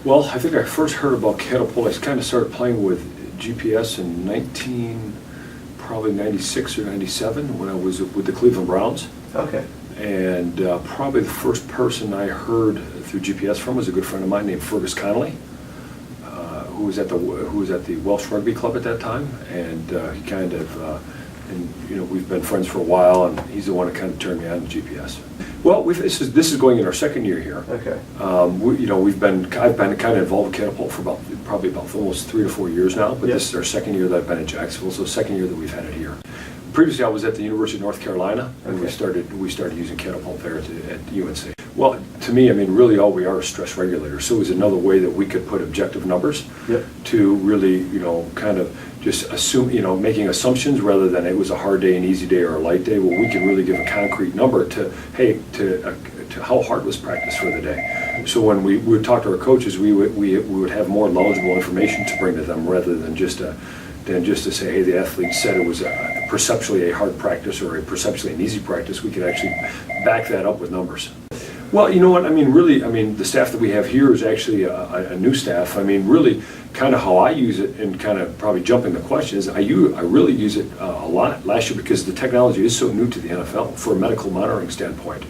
Well, I think I first heard about Catapult. I kind of started playing with GPS in probably 96 or 97 when I was with the Cleveland Browns. Okay. And probably the first person I heard through GPS from was a good friend of mine named Fergus Connolly, who was at the Welsh Rugby Club at that time, and he kind of, we've been friends for a while, and he's the one that kind of turned me on to GPS. Well, this is going in our second year here. Okay. I've been kind of involved with Catapult for probably about almost 3 to 4 years now, but This is our second year that I've been in Jacksonville, so second year that we've had it here. Previously, I was at the University of North Carolina, and we started using Catapult there at UNC. Well, to me, I mean, really all we are is stress regulators. So it was another way that we could put objective numbers to really, kind of just assume, making assumptions rather than it was a hard day, an easy day, or a light day. Well, we can really give a concrete number to how hard was practice for the day. So when we would talk to our coaches, we would have more knowledgeable information to bring to them rather than just to say, hey, the athlete said it was perceptually a hard practice or a perceptually an easy practice. We could actually back that up with numbers. Well, you know what, the staff that we have here is actually a new staff. I mean, really, kind of how I use it, and kind of probably jumping the question is, I really use it a lot last year because the technology is so new to the NFL for a medical monitoring standpoint.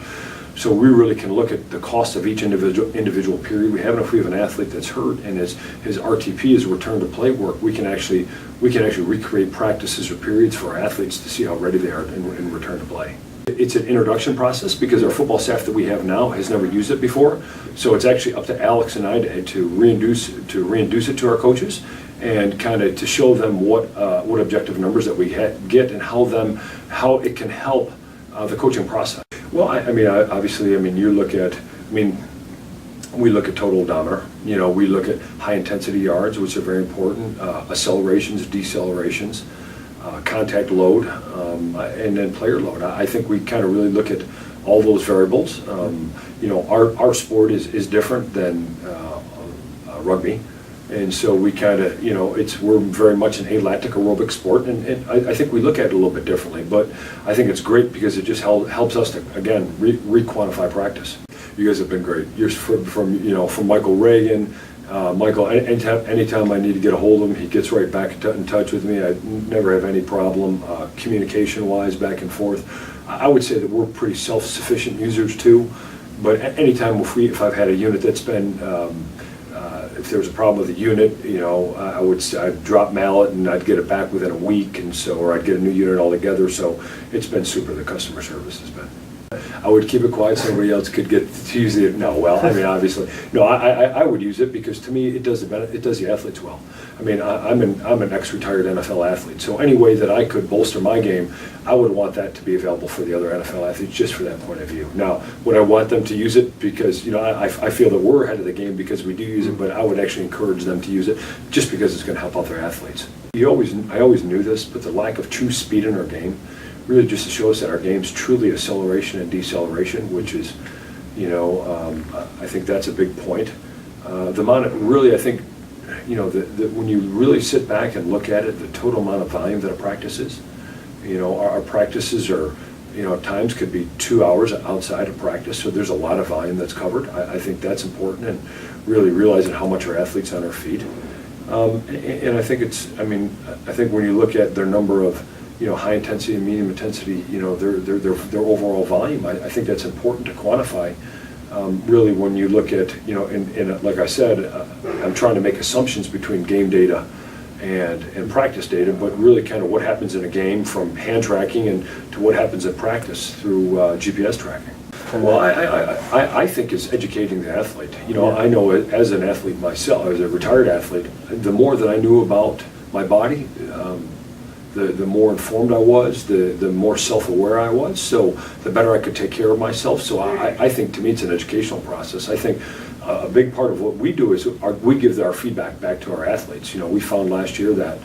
So we really can look at the cost of each individual period we have, and if we have an athlete that's hurt and his RTP is return to play work, we can actually recreate practices or periods for our athletes to see how ready they are in return to play. It's an introduction process because our football staff that we have now has never used it before. So it's actually up to Alex and I to reintroduce it to our coaches and kind of to show them what objective numbers that we get and how it can help the coaching process. Well, we look at total odometer. We look at high intensity yards, which are very important, accelerations, decelerations, contact load, and then player load. I think we kind of really look at all those variables. Our sport is different than rugby, and so we kind of, we're very much an alactic aerobic sport, and I think we look at it a little bit differently. But I think it's great because it just helps us to again re-quantify practice. You guys have been great. You're from Michael Reagan. Michael, anytime I need to get a hold of him, he gets right back in touch with me. I never have any problem communication-wise, back and forth. I would say that we're pretty self-sufficient users too, but anytime if I've had a unit that's been, if there was a problem with the unit, I'd drop mallet and I'd get it back within a week, or I'd get a new unit altogether. So it's been super. The customer service has been. I would keep it quiet so nobody else could get to use it. No, well, obviously, no. I would use it because to me it does the athletes well. I'm an ex-retired NFL athlete, so any way that I could bolster my game, I would want that to be available for the other NFL athletes, just for that point of view. Now, would I want them to use it because I feel that we're ahead of the game because we do use it, but I would actually encourage them to use it just because it's going to help out their athletes. I always knew this, but the lack of true speed in our game really just to show us that our game's truly acceleration and deceleration, which is, I think that's a big point. The amount of, really, I think, when you really sit back and look at it, the total amount of volume that a practice is, our practices are, at times could be 2 hours outside of practice, so there's a lot of volume that's covered. I think that's important, and really realizing how much our athletes on our feet. And I think I think when you look at their number of, high intensity and medium intensity, their overall volume, I think that's important to quantify. Really, when you look at, and like I said, I'm trying to make assumptions between game data and practice data, but really kind of what happens in a game from hand tracking and to what happens in practice through GPS tracking. Well, I think it's educating the athlete. I know as an athlete myself, as a retired athlete, the more that I knew about my body, the more informed I was, the more self-aware I was, so the better I could take care of myself. So I think, to me, it's an educational process. I think a big part of what we do is we give our feedback back to our athletes. We found last year that,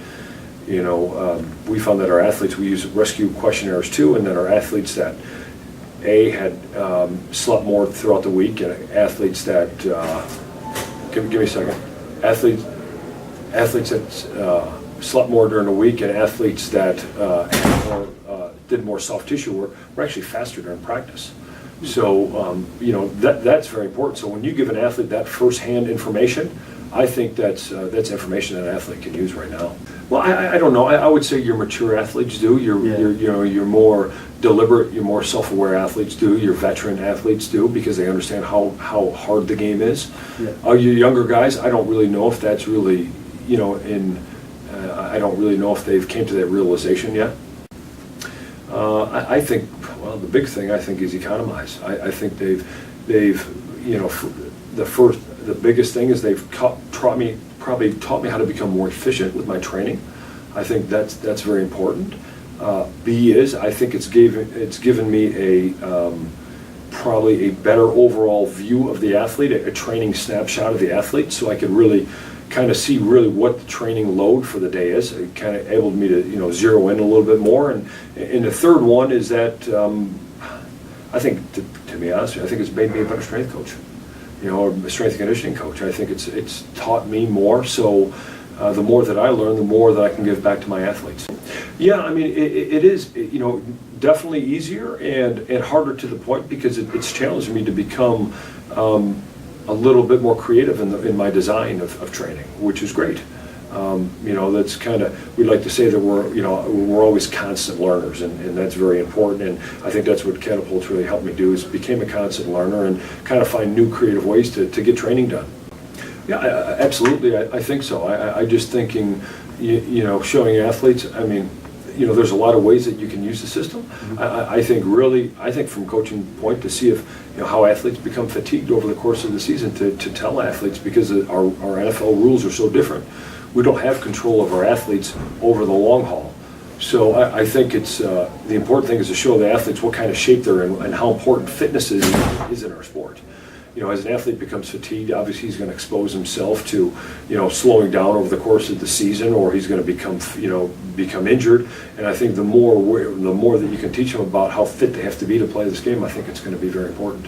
our athletes, we use rescue questionnaires too, and then our athletes that had slept more throughout the week, and athletes that, give me a second, athletes that slept more during the week, and athletes that did more soft tissue work were actually faster during practice. So, that's very important. So when you give an athlete that firsthand information, I think that's information that an athlete can use right now. Well, I don't know. I would say your mature athletes do. Your more deliberate, your more self-aware athletes do. Your veteran athletes do, because they understand how hard the game is. Your younger guys, I don't really know if that's really, I don't really know if they've came to that realization yet. I think, well, the big thing I think is economize. I think they've the biggest thing is they've probably taught me how to become more efficient with my training. I think that's very important. B is, I think it's given me probably a better overall view of the athlete, a training snapshot of the athlete, so I could really kind of see really what the training load for the day is. It kind of enabled me to zero in a little bit more. And the third one is that I think, to be honest, I think it's made me a better strength coach, or a strength and conditioning coach. I think it's taught me more. So the more that I learn, the more that I can give back to my athletes. Yeah, I mean, it is definitely easier and harder to the point, because it's challenged me to become a little bit more creative in my design of training, which is great. That's kind of, we like to say that we're always constant learners, and that's very important. And I think that's what Catapult's really helped me do, is became a constant learner and kind of find new creative ways to get training done. Yeah, absolutely. I think so. I just thinking, showing athletes. I mean, there's a lot of ways that you can use the system. I think from coaching point, to see if how athletes become fatigued over the course of the season, to tell athletes, because our NFL rules are so different. We don't have control of our athletes over the long haul. So I think it's the important thing is to show the athletes what kind of shape they're in and how important fitness is in our sport. As an athlete becomes fatigued, obviously he's going to expose himself to, slowing down over the course of the season, or he's going to become injured. And I think the more that you can teach them about how fit they have to be to play this game, I think it's going to be very important.